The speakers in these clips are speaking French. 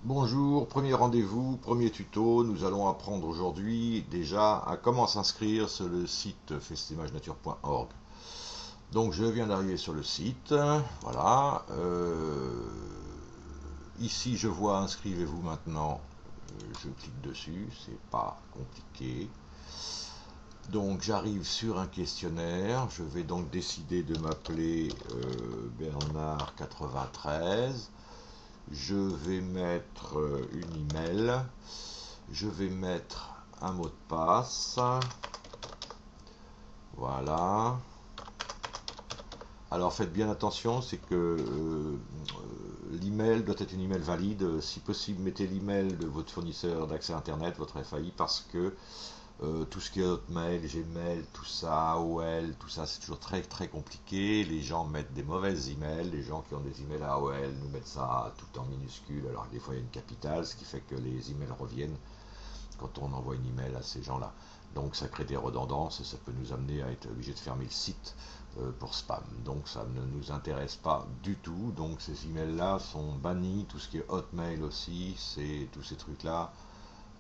Bonjour, premier rendez-vous, premier tuto. Nous allons apprendre aujourd'hui déjà à comment s'inscrire sur le site festimagenature.org. Donc je viens d'arriver sur le site, voilà. Ici je vois inscrivez-vous maintenant. Je clique dessus, c'est pas compliqué. Donc j'arrive sur un questionnaire. Je vais donc décider de m'appeler Bernard 93. Je vais mettre une email, je vais mettre un mot de passe, voilà. Alors faites bien attention, c'est que l'email doit être une email valide. Si possible, mettez l'email de votre fournisseur d'accès Internet, votre FAI, parce que tout ce qui est Hotmail, Gmail, tout ça, AOL, tout ça, c'est toujours très très compliqué. Les gens mettent des mauvaises emails. Les gens qui ont des emails AOL nous mettent ça tout en minuscule, alors que des fois il y a une capitale, ce qui fait que les emails reviennent quand on envoie une email à ces gens-là. Donc ça crée des redondances et ça peut nous amener à être obligé de fermer le site pour spam. Donc ça ne nous intéresse pas du tout. Donc ces emails-là sont bannis. Tout ce qui est Hotmail aussi, c'est tous ces trucs-là.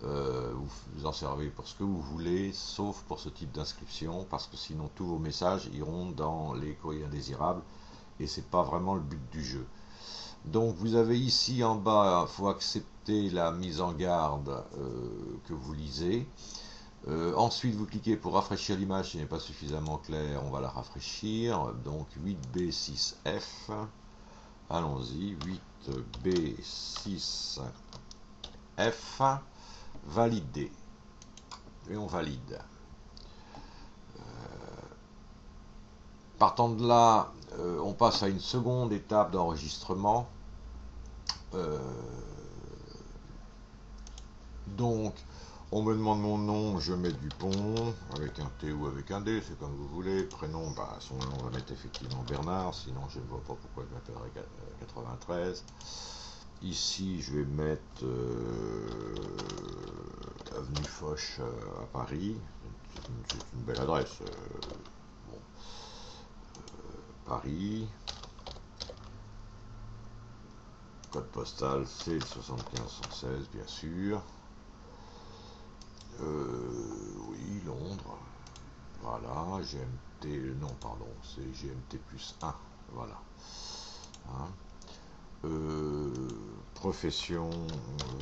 Vous en servez pour ce que vous voulez, sauf pour ce type d'inscription, parce que sinon tous vos messages iront dans les courriers indésirables, et c'est pas vraiment le but du jeu. Donc vous avez ici en bas, il faut accepter la mise en garde que vous lisez. Ensuite vous cliquez pour rafraîchir l'image, si elle n'est pas suffisamment claire, on va la rafraîchir. Donc 8B6F, allons-y, 8B6F, valider, et on valide. Partant de là, on passe à une seconde étape d'enregistrement. Donc, on me demande mon nom, je mets Dupont, avec un T ou avec un D, c'est comme vous voulez. Prénom, son nom, on va mettre effectivement Bernard, sinon je ne vois pas pourquoi je m'appellerais 93. Ici, je vais mettre Avenue Foch à Paris. C'est une belle adresse. Bon. Paris. Code postal, c'est le 7516, bien sûr. Oui, Londres. Voilà, GMT, non, pardon, c'est GMT plus 1. Voilà. Hein. Profession,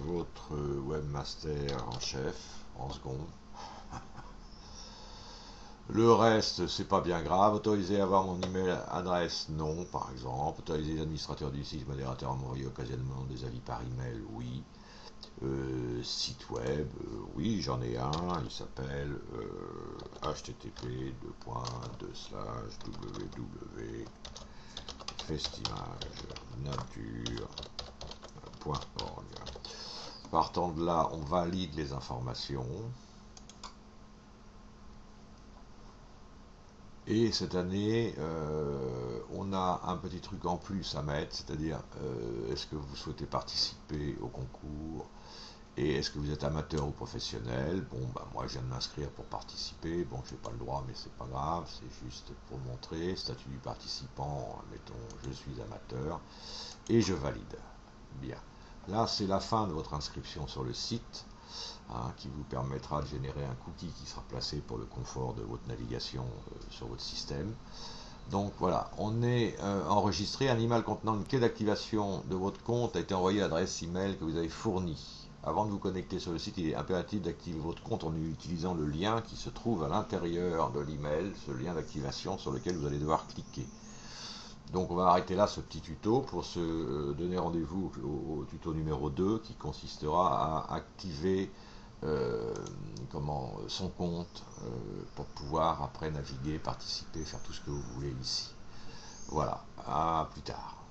votre webmaster en chef, en second. Le reste, c'est pas bien grave. Autorisé à avoir mon email adresse, non, par exemple. Autorisé les administrateurs du site, modérateur à m'envoyer occasionnellement des avis par email, oui. Site web, oui, j'en ai un. Il s'appelle http://www.festimagenature.org. Partant de là, on valide les informations. Et cette année, on a un petit truc en plus à mettre, c'est-à-dire est-ce que vous souhaitez participer au concours et est-ce que vous êtes amateur ou professionnel. Bon, bah, moi je viens de m'inscrire pour participer, bon j'ai pas le droit mais c'est pas grave, c'est juste pour montrer, statut du participant, mettons je suis amateur, et je valide. Bien, là c'est la fin de votre inscription sur le site. Qui vous permettra de générer un cookie qui sera placé pour le confort de votre navigation sur votre système. Donc voilà, on est enregistré. Un email contenant une clé d'activation de votre compte a été envoyé à l'adresse email que vous avez fournie. Avant de vous connecter sur le site, il est impératif d'activer votre compte en utilisant le lien qui se trouve à l'intérieur de l'email, ce lien d'activation sur lequel vous allez devoir cliquer. Donc on va arrêter là ce petit tuto pour se donner rendez-vous au tuto numéro 2 qui consistera à activer son compte pour pouvoir après naviguer, participer, faire tout ce que vous voulez ici. Voilà, à plus tard.